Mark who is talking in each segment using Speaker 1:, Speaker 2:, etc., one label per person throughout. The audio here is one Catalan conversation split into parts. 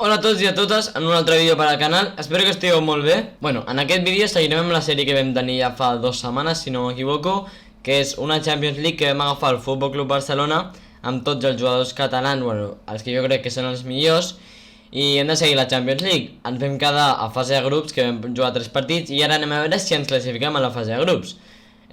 Speaker 1: Hola a tots i a totes, en un altre vídeo per al canal, espero que estigueu molt bé. Bueno, en aquest vídeo seguirem amb la sèrie que vam tenir ja fa 2 setmanes, si no m'equivoco, que és una Champions League que vam agafar al Futbol Club Barcelona amb tots els jugadors catalans, bueno, els que jo crec que són els millors, i hem de seguir la Champions League. Ens vam quedar a fase de grups, que vam jugar 3 partits, i ara anem a veure si ens classifiquem a la fase de grups.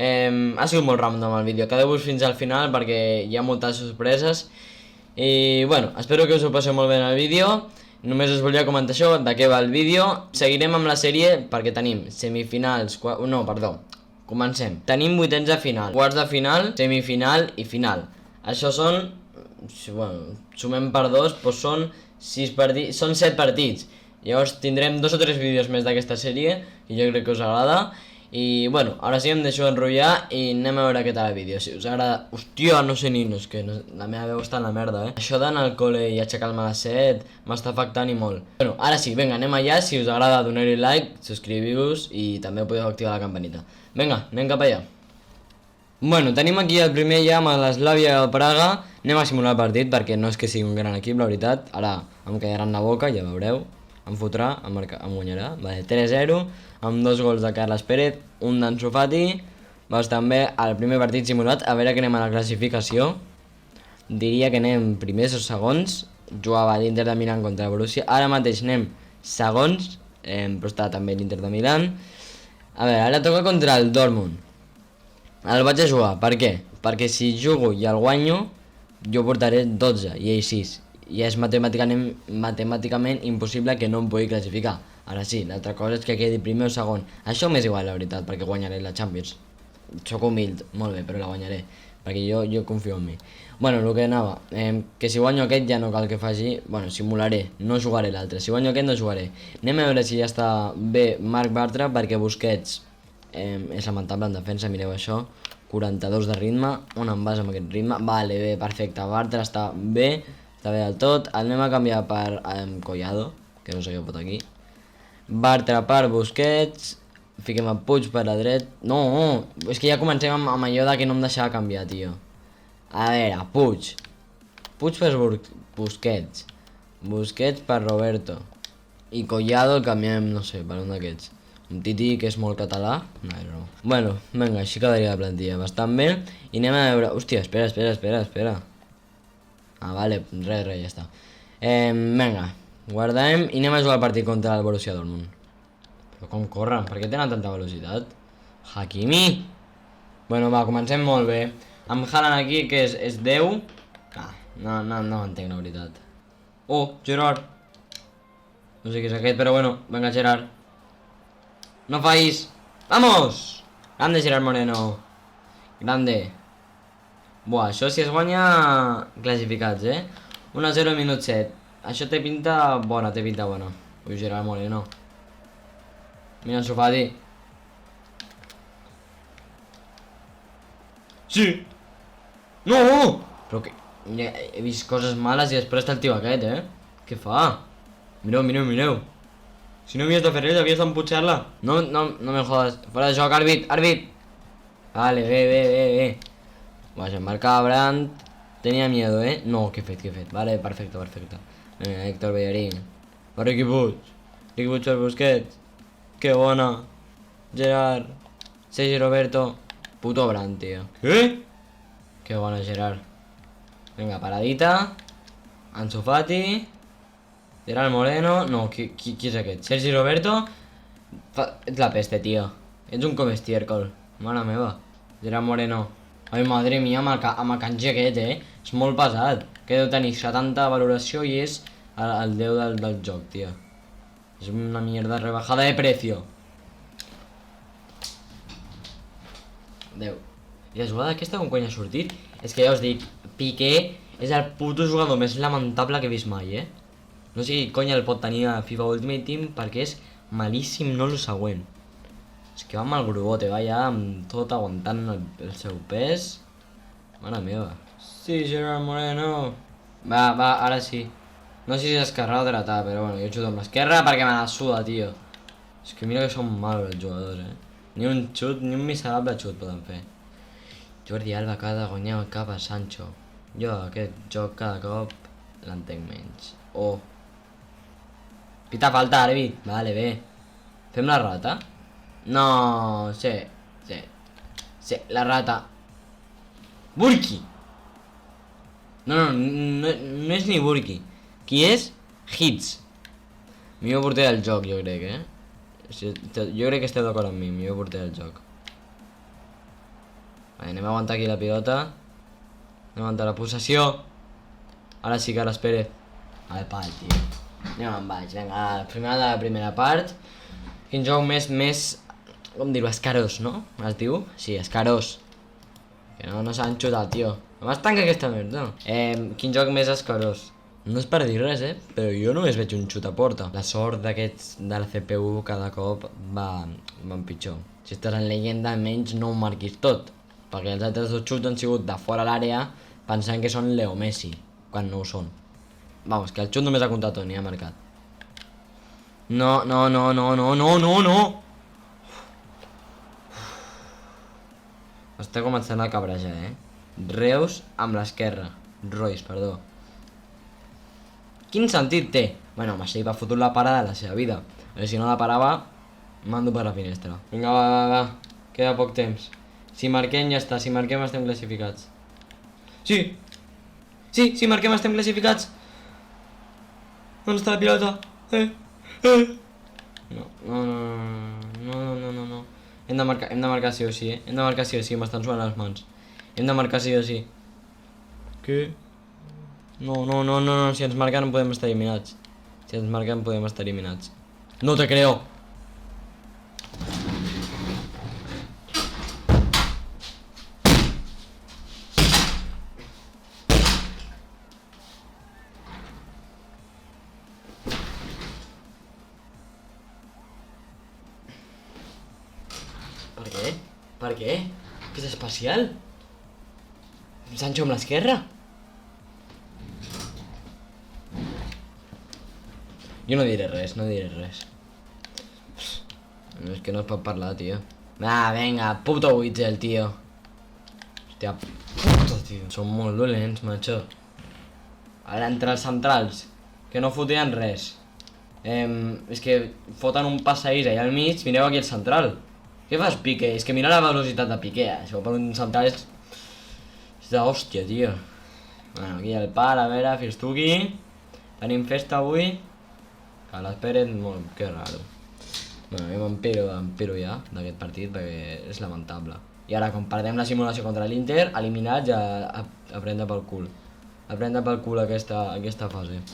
Speaker 1: Ha sigut molt random el vídeo, quedeu-vos fins al final perquè hi ha moltes sorpreses. I bueno, espero que us ho passeu molt bé en el vídeo. Només us volia comentar això, de què va el vídeo. Seguirem amb la sèrie perquè tenim semifinals, comencem. Tenim vuitens de final, quarts de final, semifinal i final. Això són, bueno, sumem per 2, doncs són 7 partits. Llavors tindrem 2 o 3 vídeos més d'aquesta sèrie, que jo crec que us agrada. I bueno, ara sí em deixo d'enrotllar i anem a veure què tal el vídeo. Si us agrada... Hòstia, no sé ni, no, és que no, la meva veu està en la merda, Això d'anar al col·le i aixecar-me a les 7 m'està afectant i molt. Bueno, ara sí, vinga, anem allà. Si us agrada donar-hi like, subscriviu-vos i també podeu activar la campanita. Vinga, anem cap allà. Bueno, tenim aquí el primer ja amb l'Slavia de Praga. Anem a simular el partit perquè no és que sigui un gran equip, la veritat. Ara em quedaran la boca, ja veureu. Em fotrà, em guanyarà. Vale, 3-0, amb 2 gols de Carles Pérez, un d'Ansu Fati. També el primer partit simulat, a veure que anem a la classificació. Diria que anem primers o segons. Jugava l'Inter de Milán contra el Borussia. Ara mateix anem segons, però està també l'Inter de Milán. A veure, ara toca contra el Dortmund. El vaig a jugar, per què? Perquè si jugo i el guanyo, jo portaré 12 i ell 6. I és matemàticament impossible que no em pugui classificar. Ara sí, l'altra cosa és que quedi primer o segon. Això m'és igual, la veritat, perquè guanyaré la Champions. Soc humil, molt bé, però la guanyaré, perquè jo confio en mi. Bueno, el que anava, que si guanyo aquest ja no cal que faci... Bueno, simularé, no jugaré l'altre. Si guanyo aquest no jugaré. Anem a veure si ja està bé Marc Bartra, perquè Busquets és lamentable en defensa, mireu això. 42 de ritme, un envàs amb aquest ritme. Vale, bé, perfecte, Bartra està bé. Està bé del tot. Anem a canviar per Collado, que no sé què pot aquí. Bartra per Busquets. Fiquem el Puig per la dret. No, és que ja comencem amb allò de que no em deixava canviar, tio. A veure, Puig per Busquets. Busquets per Roberto. I Collado el canviem, no sé, per un d'aquests. Un Titi que és molt català. No. Bueno, vinga, així quedaria la plantilla bastant bé. I anem a veure... Hòstia, espera. Ah, vale, res, ja està. Vinga, guardem i anem a jugar el partit contra el Borussia Dortmund. Però com corren? Per què tenen tanta velocitat? Hakimi! Bueno, va, comencem molt bé. Amb Haaland aquí, que és 10. Ah, no entenc, la veritat. Oh, Gerard! No sé què és aquest, però bueno, vinga, Gerard. No fallis! Vamos! Grande Gerard Moreno. Grande. Buah, això si es guanya classificats, 1-0 minut 7. Això té pinta bona, Ui, Gerard Moreno. Mira Ansu Fati. Sí! No! Però que... He vist coses males i després està el tio aquest, Què fa? Mireu. Si no havies de fer res, havies d'emputxar-la. No me jodas. Fora de joc, àrbit! Vale, bé. Vaja, marca Brandt. Tenía miedo, No, qué fet. Vale, perfecte. Venga, Héctor Bellerín. Per Riqui Puig per Busquets. Que bona. Gerard. Sergi Roberto. Puto Brandt, tío. ¿Qué? Que bona, Gerard. Venga, paradita. Ansu Fati. Gerard Moreno. No, qui és aquest? Sergi Roberto. Ets la peste, tio. Ets un comestiércol. Mare meva. Gerard Moreno. Ai, madre mia, amb el kanji aquest, És molt pesat. Que deu tenir 70 de valoració i és el 10 del joc, tio. És una mierda rebajada de precio. 10. I la jugada aquesta com quan ha sortit? És que ja us dic, Piqué és el puto jugador més lamentable que he vist mai, No sé qui conya el pot tenir a FIFA Ultimate Team perquè és malíssim, no el següent. És que va amb el grubote, va ja amb tot aguantant el seu pes. Mare meva. Sí, Gerard Moreno. Va, ara sí. No sé si és esquerra o dreta, però bueno, jo xuto amb l'esquerra perquè me la suda, tio. És que mira que són malos els jugadors, Ni un miserable xut poden fer. Jordi Alba acaba de guanyar el cap a Sancho. Jo aquest joc cada cop l'entenc menys. Oh. Pita falta, àrbit. Vale, bé. Fem la rata? No, sí, la rata. Burki! No és ni Burki. Qui és? Hits. Millor porter del joc, jo crec, Jo crec que esteu d'acord amb mi, millor porter del joc. Vale, anem a aguantar aquí la pilota. Anem a aguantar la possessió. Ara sí que ara espere. Al pal, tio. Anem en baix, vinga, la primera part. Quin joc més, com dir-ho, escarós, no? Es diu? Sí, escarós. Que no s'han xutat, tio. Només tanca aquesta merda. Quin joc més escarós. No és per dir res, però jo només veig un xut a porta. La sort d'aquests de la CPU cada cop va pitjor. Si estàs en llegenda, almenys no ho marquis tot. Perquè els altres dos xuts han sigut de fora l'àrea pensant que són Leo Messi, quan no ho són. Vamos, que el xut només ha comptat Toni, ha marcat. No. Està començant a cabrejar, Reus amb l'esquerra. Royce, perdó. Quin sentit té? Bueno, Massi va fotut la parada de la seva vida. Perquè si no la parava, mando per la finestra. Vinga, va. Queda poc temps. Si marquem ja està, si marquem estem classificats. Sí, si marquem estem classificats. On està la pilota? No. Hem de marcar sí o sí, Hem de marcar sí o sí, m'estan suant les mans. Hem de marcar sí o sí. Què? No, si ens marquen no podem estar eliminats. No te creo. Per què? Que és especial? Sancho amb l'esquerra? Jo no diré res. És que no es pot parlar, tio. Va, venga, puto Witzel, tio. Hòstia puta, tio. Són molt dolents, macho. Ara entre els centrals, que no fotien res. És que foten un passadís allà al mig, mireu aquí el central. Què fas, Piqué? És que mira la velocitat de Piqué, Això per un central és d'hòstia, tio. Bueno, aquí el pal, a veure, Fistuki. Tenim festa avui. Carles Pérez, molt, que raro. Bueno, jo m'empiro ja d'aquest partit perquè és lamentable. I ara, com perdem la simulació contra l'Inter, eliminats ja a prendre pel cul. A prendre pel cul aquesta fase.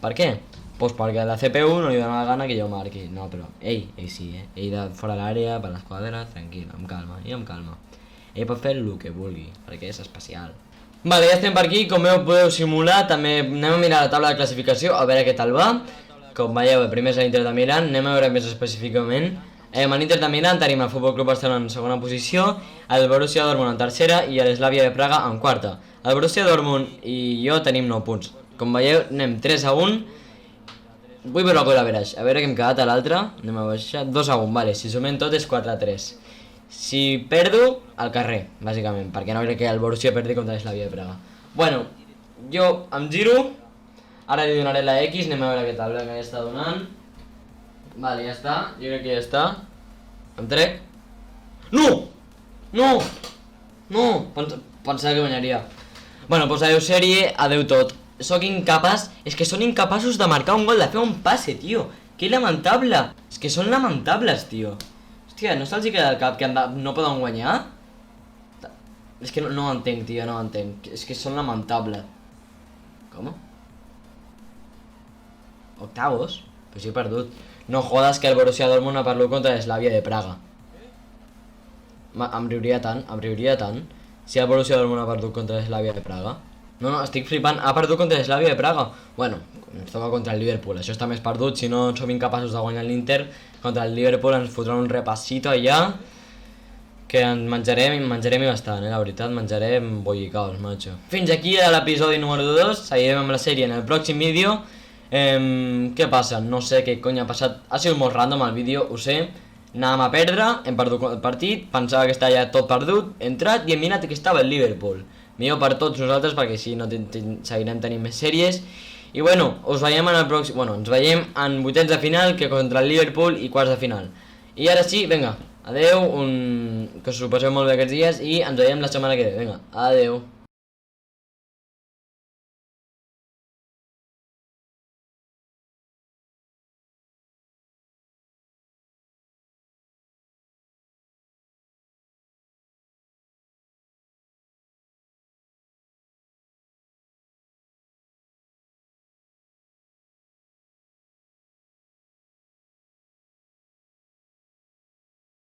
Speaker 1: Per què? Pues perquè a la CPU no li dona la gana que jo marqui. No, però ell sí, Ell de fora l'àrea, per l'esquadra, tranquil, amb calma. Ell pot fer el que vulgui, perquè és especial. Vale, ja estem per aquí, com podeu simular, també anem a mirar la taula de classificació, a veure què tal va. Com veieu, el primer és l'Inter de Milán, anem a veure més específicament. A l'Inter de Milán tenim el Futbol Club Barcelona en segona posició, el Borussia Dortmund en tercera i l'Slavia de Praga en quarta. El Borussia Dortmund i jo tenim 9 punts. Com veieu, anem 3-1. Vull veure el gol average, a veure què hem quedat a l'altre. Anem a baixar, 2-1, vale, si sumem tot és 4-3. Si perdo, al carrer, bàsicament, perquè no crec que el Borussia perdi contra l'Slavia de Praga. Bueno, jo em giro, ara li donaré la X, anem a veure què tal que està donant. Vale, ja està, jo crec que ja està. Em trec. No! Pensava que guanyaria. Bueno, doncs adeu sèrie, adeu tot. Soc incapaç, és que són incapaços de marcar un gol, de fer un passe, tio. Que lamentable. És que són lamentables, tio. Hòstia, no se'ls queda al cap que no poden guanyar? És que no ho entenc, tio, no ho entenc. És que són lamentables. Com? Octavos? Però sí he perdut. No jodes que el Borussia Dortmund ha perdut contra l'Slavia de Praga. Em riuria tant, si el Borussia Dortmund ha perdut contra l'Slavia de Praga. No, estic flipant, ha perdut contra l'Slavia de Praga. Bueno, ens toca contra el Liverpool, això està més perdut, si no som incapaços de guanyar l'Inter, contra el Liverpool ens fotran un repassito allà, que ens menjarem i bastant, la veritat, menjarem bollicaos, macho. Fins aquí l'episodi número 2, seguirem amb la sèrie en el pròxim vídeo. Què passa? No sé què cony ha passat, ha sigut molt random el vídeo, ho sé. Anàvem a perdre, hem perdut el partit, pensava que estava ja tot perdut, he entrat i hem mirat que estava el Liverpool. Millor per tots nosaltres perquè així no seguirem tenint més sèries I bueno, us veiem en el pròxim... Bueno, ens veiem en vuitens de final, que contra el Liverpool, i quarts de final. I ara sí, vinga, adeu, que us ho passeu molt bé aquests dies i ens veiem la setmana que ve, vinga, adeu.